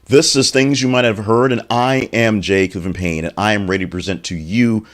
This is Things You Might Have Heard, and I am Jay Clifton Payne, and I am ready to present to you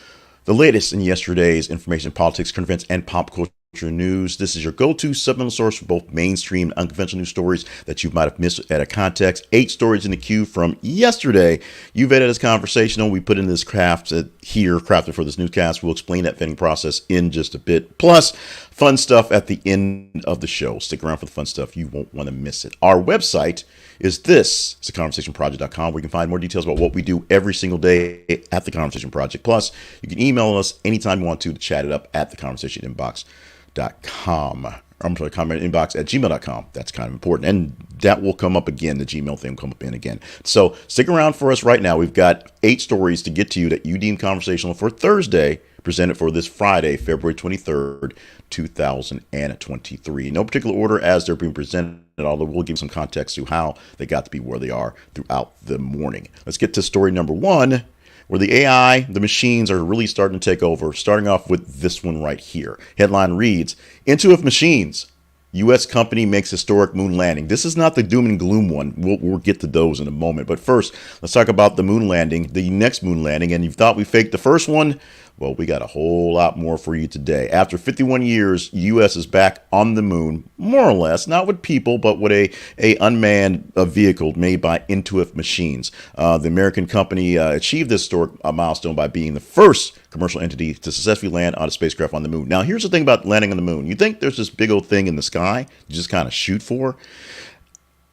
the latest in yesterday's information, politics, current events, and pop culture news. This is your go-to supplemental source for both mainstream and unconventional news stories that you might have missed at a context. 8 stories in the queue from yesterday. You vetted as conversational. We put in this crafted for this newscast. We'll explain that vetting process in just a bit. Plus, fun stuff at the end of the show. Stick around for the fun stuff. You won't want to miss it. Our website is theconversationproject.com, where you can find more details about what we do every single day at The Conversation Project. Plus, you can email us anytime you want to chat it up at theconversationinbox.com. I'm sorry, comment inbox at gmail.com. That's kind of important. And that will come up again. The Gmail thing will come up in again. So stick around for us right now. We've got 8 stories to get to you that you deem conversational for Thursday, presented for this Friday, February 23rd, 2023. In no particular order as they're being presented, although we'll give some context to how they got to be where they are throughout the morning. Let's get to story number 1, where the AI, the machines are really starting to take over, starting off with this one right here. Headline reads, Intuitive Machines, U.S. company makes historic moon landing. This is not the doom and gloom one. We'll get to those in a moment. But first, let's talk about the moon landing, the next moon landing. And you thought we faked the first one? Well, we got a whole lot more for you today. After 51 years, U.S. is back on the moon, more or less, not with people, but with a unmanned vehicle made by Intuitive Machines. The American company achieved this historic milestone by being the first commercial entity to successfully land on a spacecraft on the moon. Now, here's the thing about landing on the moon. You think there's this big old thing in the sky you just kind of shoot for?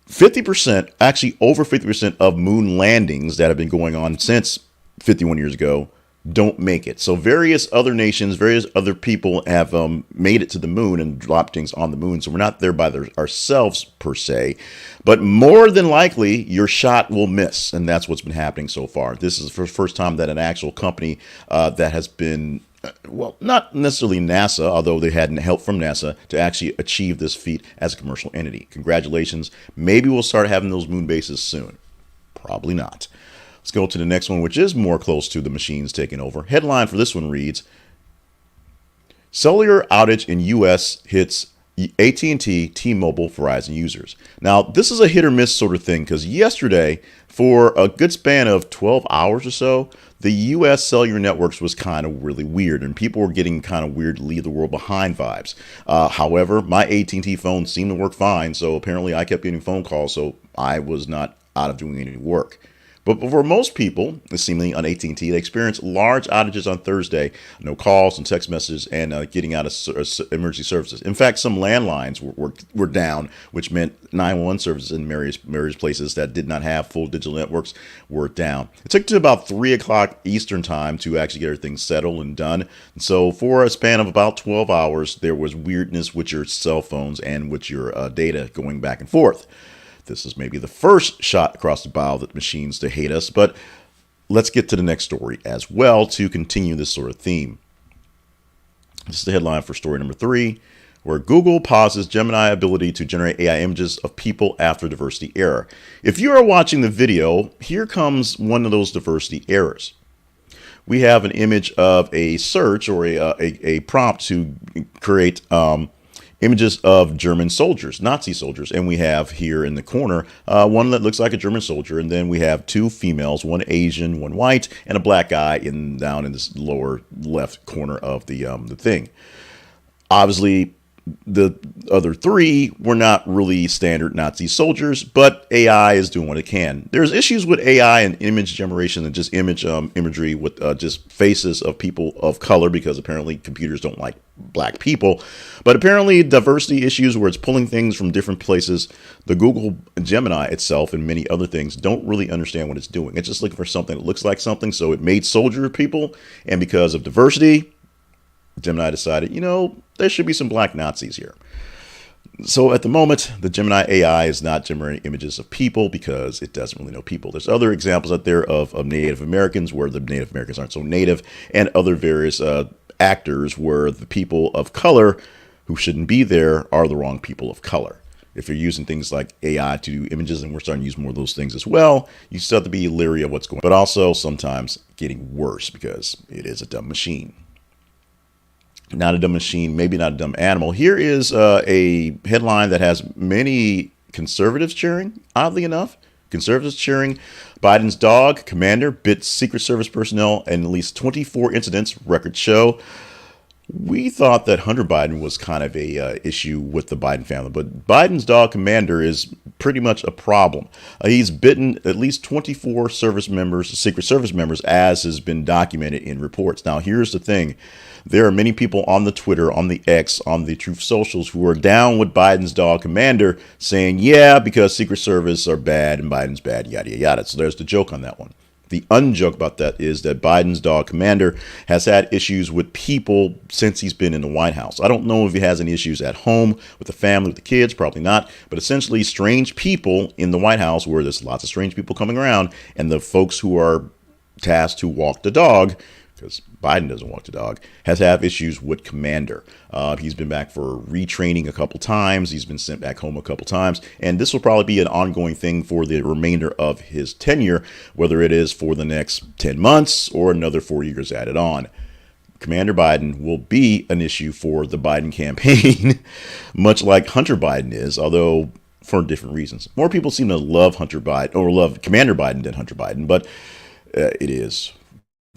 50%, actually over 50% of moon landings that have been going on since 51 years ago don't make it. So various other nations, various other people have made it to the moon and dropped things on the moon. So we're not there by ourselves per se, but more than likely your shot will miss. And that's what's been happening so far. This is the first time that an actual company that has been, well, not necessarily NASA, although they had help from NASA to actually achieve this feat as a commercial entity. Congratulations. Maybe we'll start having those moon bases soon. Probably not. Let's go to the next one, which is more close to the machines taking over. Headline for this one reads, Cellular Outage in U.S. hits AT&T, T-Mobile, Verizon users. Now, this is a hit or miss sort of thing, because yesterday, for a good span of 12 hours or so, the U.S. cellular networks was kind of really weird, and people were getting kind of weird leave the world behind vibes. However, my AT&T phone seemed to work fine, so apparently I kept getting phone calls, so I was not out of doing any work. But for most people, seemingly on AT&T, they experienced large outages on Thursday. No calls and text messages and getting out of emergency services. In fact, some landlines were down, which meant 911 services in various places that did not have full digital networks were down. It took to about 3 o'clock Eastern time to actually get everything settled and done. And so for a span of about 12 hours, there was weirdness with your cell phones and with your data going back and forth. This is maybe the first shot across the bow that machines to hate us, but let's get to the next story as well to continue this sort of theme. This is the headline for story number 3, where Google pauses Gemini ability to generate AI images of people after diversity error. If you are watching the video, here comes one of those diversity errors. We have an image of a search or a prompt to create images of German soldiers, Nazi soldiers. And we have here in the corner, one that looks like a German soldier. And then we have 2 females, one Asian, one white, and a black guy down in this lower left corner of the thing. Obviously, the other 3 were not really standard Nazi soldiers, but AI is doing what it can. There's issues with AI and image generation and just imagery with just faces of people of color, because apparently computers don't like black people. But apparently diversity issues where it's pulling things from different places. The Google Gemini itself and many other things don't really understand what it's doing. It's just looking for something that looks like something. So it made soldier people. And because of diversity, Gemini decided, there should be some black Nazis here. So at the moment, the Gemini AI is not generating images of people because it doesn't really know people. There's other examples out there of Native Americans where the Native Americans aren't so native, and other various actors where the people of color who shouldn't be there are the wrong people of color. If you're using things like AI to do images, and we're starting to use more of those things as well, you still have to be leery of what's going on, but also sometimes getting worse because it is a dumb machine. Not a dumb machine, maybe not a dumb animal. Here is a headline that has many conservatives cheering, oddly enough. Conservatives cheering Biden's dog, Commander, bit Secret Service personnel in at least 24 incidents, records show. We thought that Hunter Biden was kind of a issue with the Biden family, but Biden's dog Commander is pretty much a problem. He's bitten at least 24 service members, Secret Service members, as has been documented in reports. Now, here's the thing. There are many people on the Twitter, on the X, on the Truth Socials who are down with Biden's dog Commander saying, yeah, because Secret Service are bad and Biden's bad, yada, yada, yada. So there's the joke on that one. The unjoke about that is that Biden's dog Commander has had issues with people since he's been in the White House. I don't know if he has any issues at home with the family, with the kids, probably not. But essentially, strange people in the White House, where there's lots of strange people coming around, and the folks who are tasked to walk the dog, because Biden doesn't walk the dog, has had issues with Commander. He's been back for retraining a couple times. He's been sent back home a couple times. And this will probably be an ongoing thing for the remainder of his tenure, whether it is for the next 10 months or another 4 years added on. Commander Biden will be an issue for the Biden campaign, much like Hunter Biden is, although for different reasons. More people seem to love Hunter Biden or love Commander Biden than Hunter Biden, but it is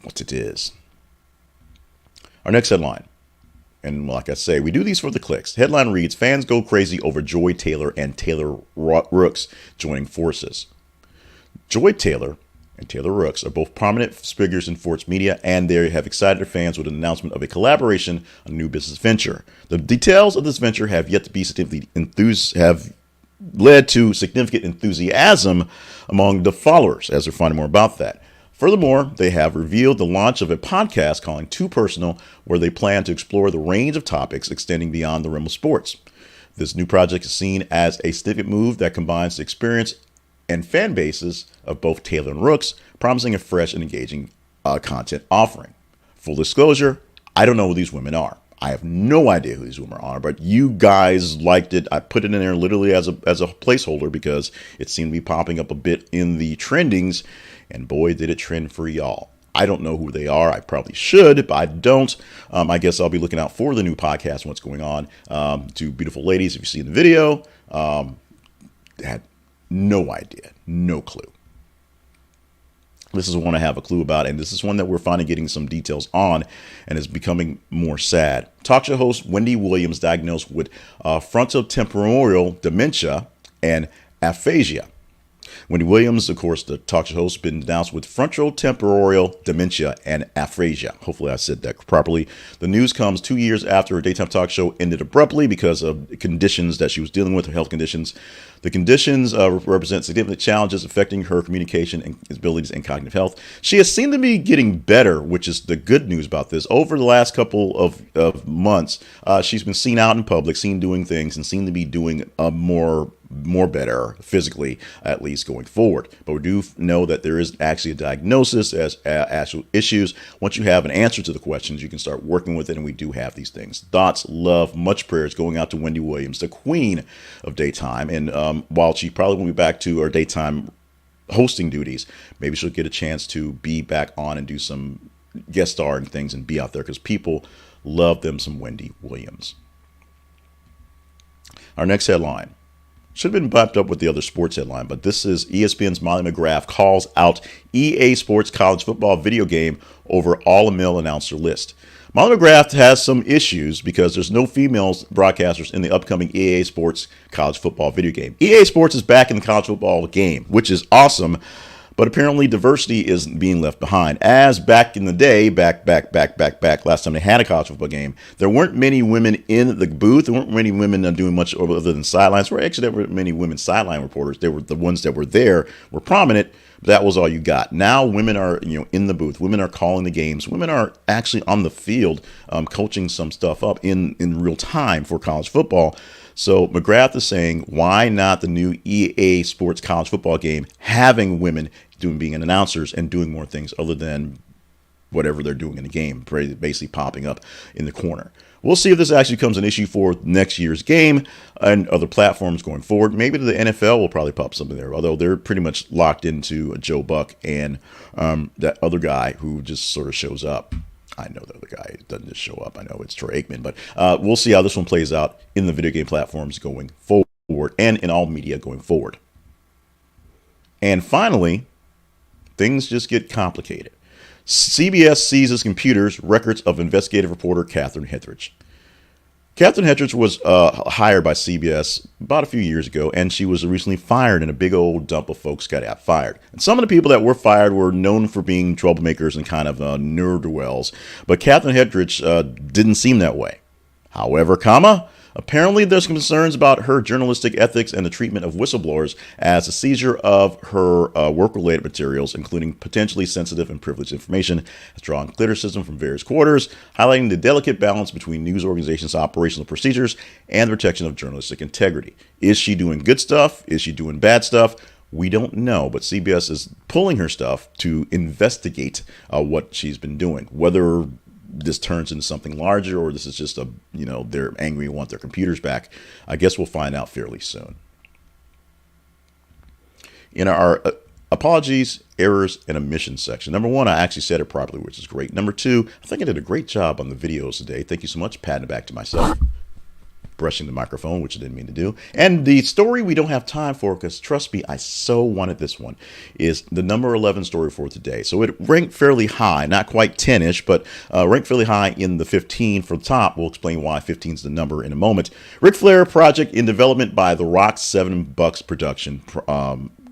what it is. Our next headline, and like I say, we do these for the clicks. Headline reads, fans go crazy over Joy Taylor and Taylor Rooks joining forces. Joy Taylor and Taylor Rooks are both prominent figures in sports media, and they have excited their fans with an announcement of a collaboration on a new business venture. The details of this venture have yet to be have led to significant enthusiasm among the followers as they're finding more about that. Furthermore, they have revealed the launch of a podcast calling Too Personal, where they plan to explore the range of topics extending beyond the realm of sports. This new project is seen as a significant move that combines the experience and fan bases of both Taylor and Rooks, promising a fresh and engaging content offering. Full disclosure, I don't know who these women are. I have no idea who these women are, but you guys liked it. I put it in there literally as a placeholder because it seemed to be popping up a bit in the trendings, and boy, did it trend for y'all. I don't know who they are. I probably should, but I don't. I guess I'll be looking out for the new podcast and what's going on. Two beautiful ladies, if you see the video, had no idea, no clue. This is one I have a clue about, and this is one that we're finally getting some details on, and is becoming more sad. Talk show host Wendy Williams diagnosed with frontotemporal dementia and aphasia. Wendy Williams, of course, the talk show host, has been diagnosed with frontotemporal dementia and aphasia. Hopefully I said that properly. The news comes 2 years after her daytime talk show ended abruptly because of conditions that she was dealing with, her health conditions. The conditions represent significant challenges affecting her communication and abilities and cognitive health. She has seemed to be getting better, which is the good news about this. Over the last couple of months, she's been seen out in public, seen doing things, and seemed to be doing more better physically, at least going forward. But we do know that there is actually a diagnosis as actual issues. Once you have an answer to the questions, you can start working with it, and we do have these things. Thoughts, love, much prayers going out to Wendy Williams, the queen of daytime. And while she probably won't be back to her daytime hosting duties, maybe she'll get a chance to be back on and do some guest star and things and be out there because people love them some Wendy Williams. Our next headline should have been popped up with the other sports headline, but this is ESPN's Molly McGrath calls out EA Sports college football video game over all-male announcer list. Molly McGrath has some issues because there's no female broadcasters in the upcoming EA Sports college football video game. EA Sports is back in the college football game, which is awesome, but apparently diversity is being left behind. As back in the day, back, last time they had a college football game, there weren't many women in the booth. There weren't many women doing much other than sidelines. Well, actually, there were many women sideline reporters. They were the ones that were there, were prominent, but that was all you got. Now women are, in the booth. Women are calling the games. Women are actually on the field, coaching some stuff up in real time for college football. So McGrath is saying, why not the new EA Sports college football game having women being announcers and doing more things other than whatever they're doing in the game, basically popping up in the corner. We'll see if this actually becomes an issue for next year's game and other platforms going forward. Maybe the NFL will probably pop something there, although they're pretty much locked into Joe Buck and that other guy who just sort of shows up. I know the other guy doesn't just show up. I know it's Troy Aikman, but we'll see how this one plays out in the video game platforms going forward and in all media going forward. And finally, things just get complicated. CBS seizes computers, records of investigative reporter Catherine Herridge. Catherine Herridge was hired by CBS about a few years ago, and she was recently fired, and a big old dump of folks got fired. And some of the people that were fired were known for being troublemakers and kind of ne'er-do-wells, but Catherine Herridge didn't seem that way. However, apparently there's concerns about her journalistic ethics and the treatment of whistleblowers, as the seizure of her work-related materials, including potentially sensitive and privileged information, has drawn criticism from various quarters, highlighting the delicate balance between news organizations' operational procedures and the protection of journalistic integrity. Is she doing good stuff? Is she doing bad stuff? We don't know, but CBS is pulling her stuff to investigate what she's been doing. Whether this turns into something larger, or this is just they're angry and want their computers back, I guess we'll find out fairly soon. In our apologies, errors, and omissions section, number one, I actually said it properly, which is great. Number two, I think I did a great job on the videos today. Thank you so much. Patting it back to myself. Brushing the microphone, which I didn't mean to do. And the story we don't have time for, because trust me, I so wanted this one, is the number 11 story for today. So it ranked fairly high, not quite 10-ish, but ranked fairly high in the 15 for the top. We'll explain why 15 is the number in a moment. Ric Flair project in development by The Rock's $7 production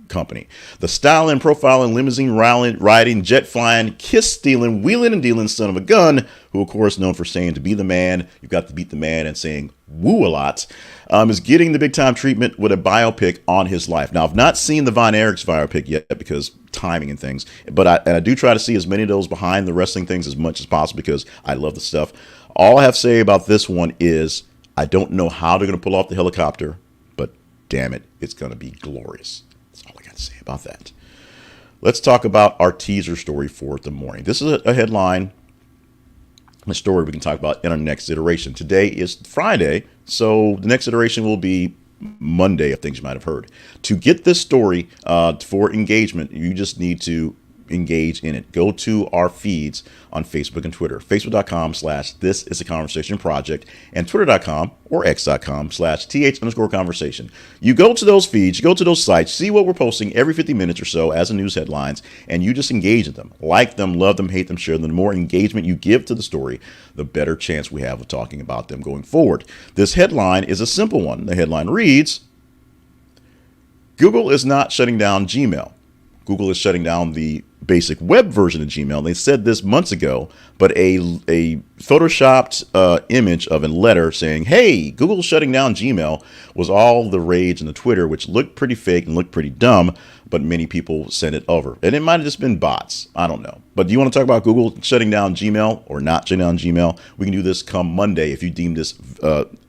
company. The styling, profiling, limousine riding, jet flying, kiss stealing, wheeling and dealing son of a gun, who of course known for saying to be the man, you've got to beat the man, and saying woo a lot, is getting the big time treatment with a biopic on his life. Now, I've not seen the Von Erichs biopic yet because timing and things, but I do try to see as many of those behind the wrestling things as much as possible because I love the stuff. All I have to say about this one is I don't know how they're going to pull off the helicopter, but damn it, it's going to be glorious. That's all I got to say about that. Let's talk about our teaser story for the morning. This is a headline, a story we can talk about in our next iteration. Today is Friday, so the next iteration will be Monday of things you might have heard. To get this story for engagement, you just need to engage in it. Go to our feeds on Facebook and Twitter. Facebook.com/This Is a Conversation Project and Twitter.com or X.com/TH_conversation. You go to those feeds, you go to those sites, see what we're posting every 50 minutes or so as a news headlines, and you just engage in them. Like them, love them, hate them, share them. The more engagement you give to the story, the better chance we have of talking about them going forward. This headline is a simple one. The headline reads, Google is not shutting down Gmail. Google is shutting down the basic web version of Gmail. They said this months ago, but a photoshopped image of a letter saying, hey, Google's shutting down Gmail was all the rage in the Twitter, which looked pretty fake and looked pretty dumb, but many people sent it over. And it might have just been bots. I don't know. But do you want to talk about Google shutting down Gmail or not shutting down Gmail? We can do this come Monday if you deem this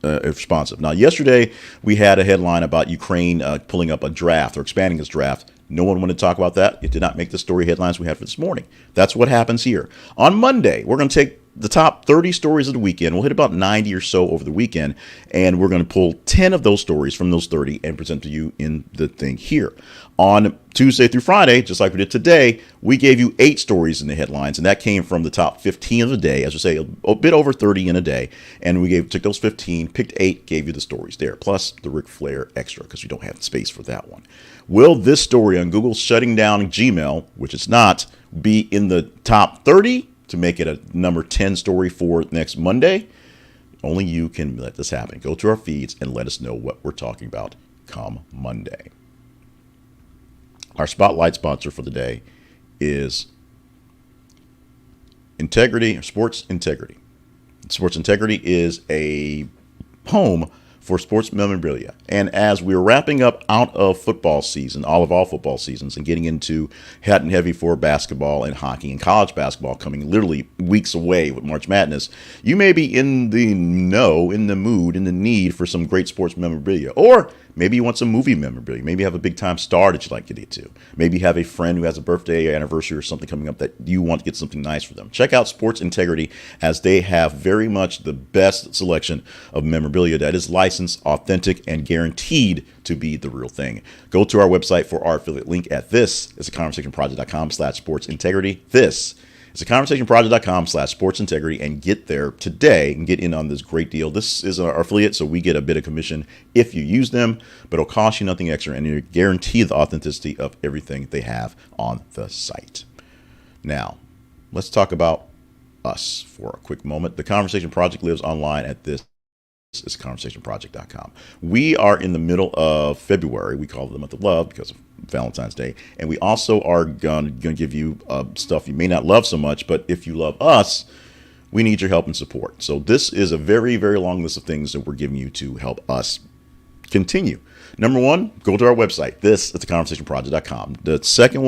responsive. Now, yesterday we had a headline about Ukraine pulling up a draft or expanding its draft. No one wanted to talk about that. It did not make the story headlines we had for this morning. That's what happens here. On Monday, we're going to take the top 30 stories of the weekend. We'll hit about 90 or so over the weekend, and we're going to pull 10 of those stories from those 30 and present to you in the thing here. On Tuesday through Friday, just like we did today, we gave you 8 stories in the headlines, and that came from the top 15 of the day. As we say, a bit over 30 in a day, and we took those 15, picked 8, gave you the stories there, plus the Ric Flair extra, because we don't have space for that one. Will this story on Google shutting down Gmail, which it's not, be in the top 30 to make it a number 10 story for next Monday? Only you can let this happen. Go to our feeds and let us know what we're talking about come Monday. Our spotlight sponsor for the day is Integrity, Sports Integrity. Sports Integrity is a home for sports memorabilia. And as we're wrapping up out of football season, all football seasons, and getting into hot and heavy for basketball and hockey and college basketball coming literally weeks away with March Madness, you may be in the mood, in the need for some great sports memorabilia. Or maybe you want some movie memorabilia. Maybe you have a big time star that you'd like to get to. Maybe you have a friend who has a birthday or anniversary or something coming up that you want to get something nice for them. Check out Sports Integrity, as they have very much the best selection of memorabilia that is licensed, authentic, and guaranteed to be the real thing. Go to our website for our affiliate link at thisisaconversationproject.com/sports integrity. This It's a conversationproject.com/sports integrity, and get there today and get in on this great deal. This is our affiliate, so we get a bit of commission if you use them, but it'll cost you nothing extra, and you guarantee the authenticity of everything they have on the site. Now, let's talk about us for a quick moment. The Conversation Project lives online at this. It's conversationproject.com. We are in the middle of February. We call it the month of love because of Valentine's Day. And we also are going to give you stuff you may not love so much, but if you love us, we need your help and support. So this is a very, very long list of things that we're giving you to help us continue. Number one, go to our website. This is theconversationproject.com. The second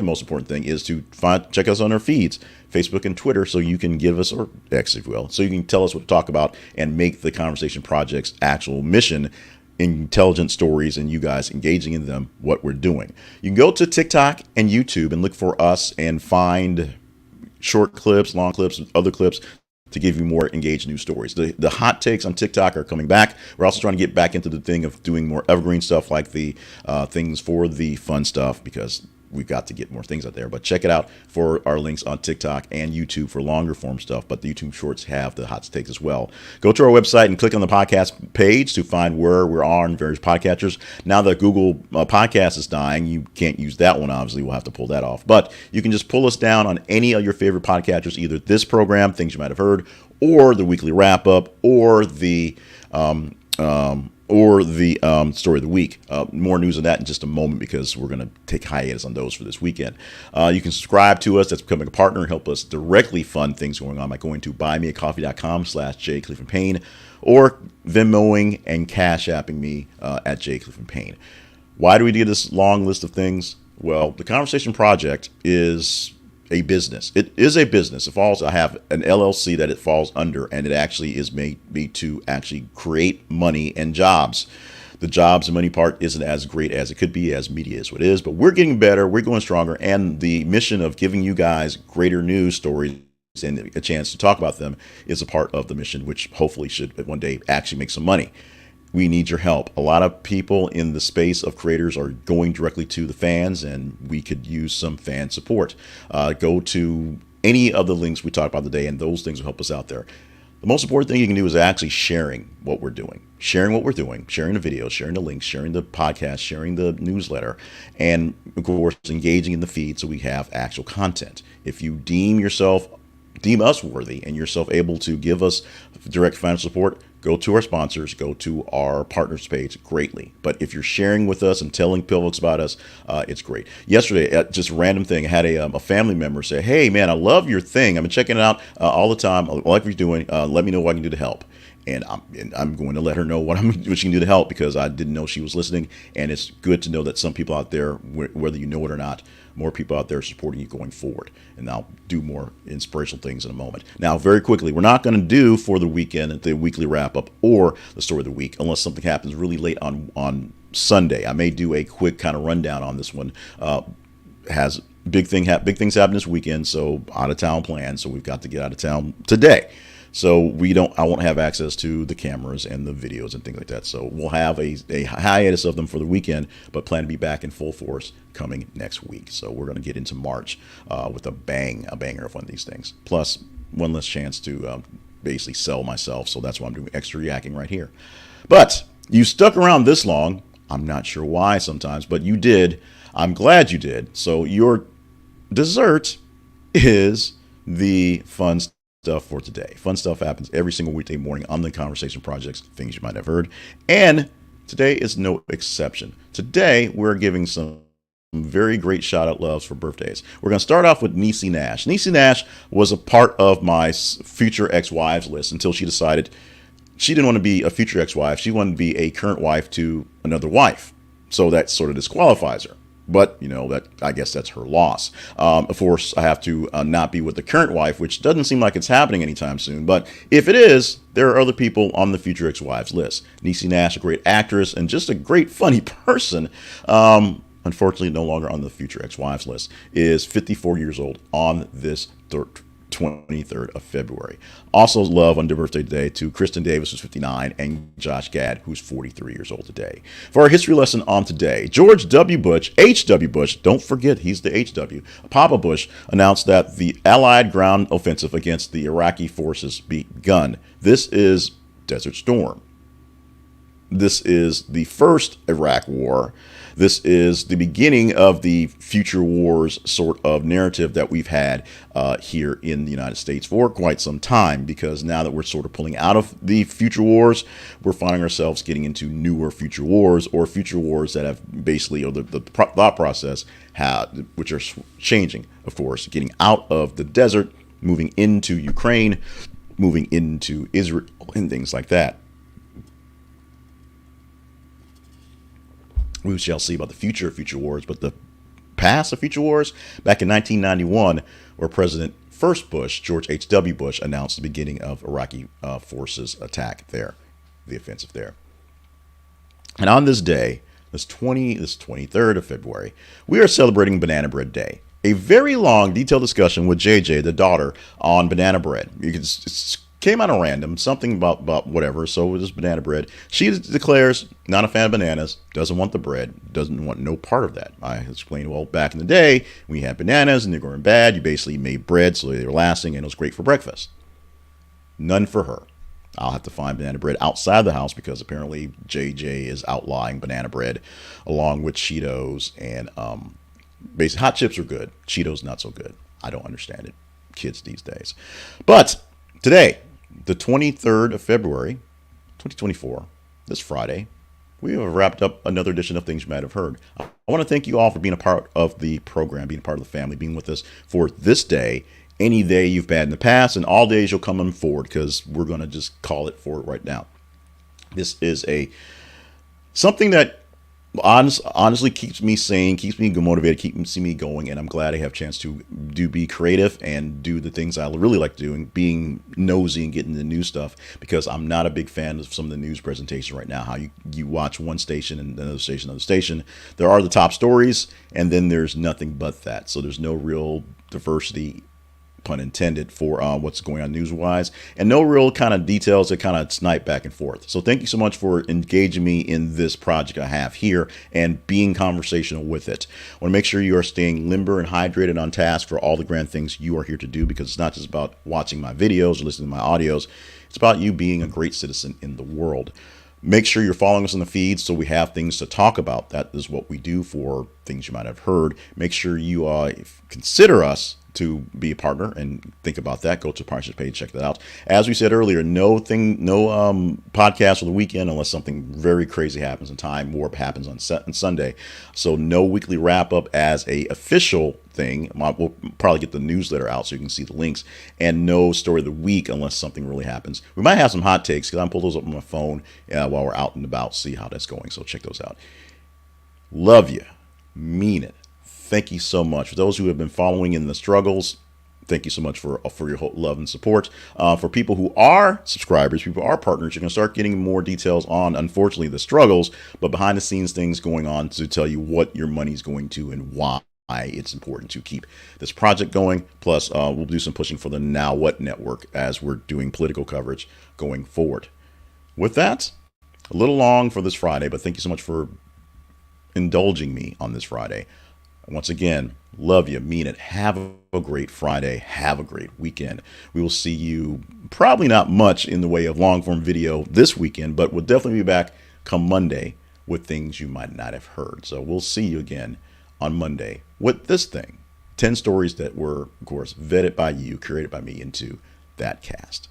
most important thing is to check us on our feeds, Facebook and Twitter, so you can give us, or X if you will, so you can tell us what to talk about and make the Conversation Project's actual mission intelligent stories and you guys engaging in them, what we're doing. You can go to TikTok and YouTube and look for us and find short clips, long clips, other clips to give you more engaged news stories. The hot takes on TikTok are coming back. We're also trying to get back into the thing of doing more evergreen stuff, like the things for the fun stuff, because we've got to get more things out there. But check it out for our links on TikTok and YouTube for longer form stuff. But the YouTube shorts have the hot takes as well. Go to our website and click on the podcast page to find where we're on various podcatchers. Now that Google Podcast is dying, you can't use that one. Obviously, we'll have to pull that off. But you can just pull us down on any of your favorite podcatchers, either this program, things you might have heard, or the weekly wrap up, or the story of the week. More news on that in just a moment, because we're going to take hiatus on those for this weekend. You can subscribe to us. That's becoming a partner and help us directly fund things going on by going to buymeacoffee.com/jcliffandpayne, or Venmoing and Cash Apping me at jcliffandpayne. Why do we do this long list of things? Well, the Conversation Project is a business. It is a business. I have an LLC that it falls under, and it actually is made to actually create money and jobs. The jobs and money part isn't as great as it could be, as media is what it is, but we're getting better. We're going stronger. And the mission of giving you guys greater news stories and a chance to talk about them is a part of the mission, which hopefully should one day actually make some money. We need your help. A lot of people in the space of creators are going directly to the fans, and we could use some fan support. Go to any of the links we talked about today, and those things will help us out there. The most important thing you can do is actually sharing what we're doing, sharing the videos, sharing the links, sharing the podcast, sharing the newsletter, and of course, engaging in the feed so we have actual content. If you deem us worthy and yourself able to give us direct financial support, go to our sponsors, go to our partners page greatly. But if you're sharing with us and telling folks about us, it's great. Yesterday, just a random thing, I had a family member say, "Hey man, I love your thing. I've been checking it out all the time. I like what you're doing. Let me know what I can do to help." And I'm going to let her know what she can do to help, because I didn't know she was listening. And it's good to know that some people out there, whether you know it or not, more people out there supporting you going forward. And I'll do more inspirational things in a moment. Now, very quickly, we're not going to do for the weekend the weekly wrap up or the story of the week unless something happens really late on Sunday. I may do a quick kind of rundown on this one. Has big things happen this weekend, so out of town plans. So we've got to get out of town today. So I won't have access to the cameras and the videos and things like that. So we'll have a hiatus of them for the weekend, but plan to be back in full force coming next week. So we're going to get into March with a banger of one of these things. Plus one less chance to basically sell myself. So that's why I'm doing extra yakking right here. But you stuck around this long. I'm not sure why sometimes, but you did. I'm glad you did. So your dessert is the fun stuff for today. Fun stuff happens every single weekday morning on the Conversation Projects, things you might have heard. And today is no exception. Today, we're giving some very great shout out loves for birthdays. We're going to start off with Niecy Nash. Niecy Nash was a part of my future ex-wives list until she decided she didn't want to be a future ex-wife. She wanted to be a current wife to another wife. So that sort of disqualifies her. But, that I guess that's her loss. Of course, I have to not be with the current wife, which doesn't seem like it's happening anytime soon. But if it is, there are other people on the future ex-wives list. Niecy Nash, a great actress and just a great funny person, unfortunately no longer on the future ex-wives list, is 54 years old on this 23rd of February. Also, love on their birthday today to Kristin Davis, who's 59, and Josh Gad, who's 43 years old today. For our history lesson on today, George W. Bush, H.W. Bush, don't forget he's the H.W., Papa Bush, announced that the Allied ground offensive against the Iraqi forces begun. This is Desert Storm. This is the first Iraq war. This is the beginning of the future wars sort of narrative that we've had here in the United States for quite some time, because now that we're sort of pulling out of the future wars, we're finding ourselves getting into newer future wars, or future wars that have basically, or the thought process had, which are changing, of course, getting out of the desert, moving into Ukraine, moving into Israel, and things like that. We shall see about the future of future wars, but the past of future wars, back in 1991, where President First Bush, George H.W. Bush, announced the beginning of Iraqi forces attack there, the offensive there. And on this day, this 23rd of February, we are celebrating Banana Bread Day. A very long, detailed discussion with JJ, the daughter, on banana bread. It came out of random, something about whatever. So it was banana bread. She declares not a fan of bananas, doesn't want the bread, doesn't want no part of that. I explained, well, back in the day, when you had bananas and they're going bad, you basically made bread so they were lasting and it was great for breakfast. None for her. I'll have to find banana bread outside the house, because apparently JJ is outlawing banana bread along with Cheetos and basically hot chips are good. Cheetos not so good. I don't understand it. Kids these days. But today, the 23rd of February, 2024, this Friday, we have wrapped up another edition of Things You Might Have Heard. I want to thank you all for being a part of the program, being a part of the family, being with us for this day, any day you've had in the past, and all days you'll come on forward, because we're going to just call it forward right now. This is something that honestly keeps me sane, keeps me motivated, keeps me going, and I'm glad I have a chance to be creative and do the things I really like doing, being nosy and getting the new stuff, because I'm not a big fan of some of the news presentations right now, how you watch one station and another station. There are the top stories, and then there's nothing but that. So there's no real diversity, pun intended, for what's going on news-wise, and no real kind of details that kind of snipe back and forth. So thank you so much for engaging me in this project I have here and being conversational with it. I want to make sure you are staying limber and hydrated on task for all the grand things you are here to do, because it's not just about watching my videos or listening to my audios. It's about you being a great citizen in the world. Make sure you're following us on the feed so we have things to talk about. That is what we do for Things You Might Have Heard. Make sure you consider us to be a partner and think about that. Go to the partnership page, check that out. As we said earlier, no podcast for the weekend unless something very crazy happens in time. Warp happens on Sunday. So no weekly wrap up as a official thing. We'll probably get the newsletter out so you can see the links, and no story of the week unless something really happens. We might have some hot takes, because I'm pull those up on my phone while we're out and about, see how that's going. So check those out. Love you. Mean it. Thank you so much. For those who have been following in the struggles, thank you so much for your love and support. For people who are subscribers, people who are partners, you're going to start getting more details on, unfortunately, the struggles, but behind the scenes things going on to tell you what your money's going to and why it's important to keep this project going. Plus, we'll do some pushing for the Now What Network as we're doing political coverage going forward. With that, a little long for this Friday, but thank you so much for indulging me on this Friday. Once again, love you, mean it. Have a great Friday. Have a great weekend. We will see you probably not much in the way of long form video this weekend, but we'll definitely be back come Monday with Things You Might Not Have Heard. So we'll see you again on Monday with this thing. 10 stories that were, of course, vetted by you, curated by me into that cast.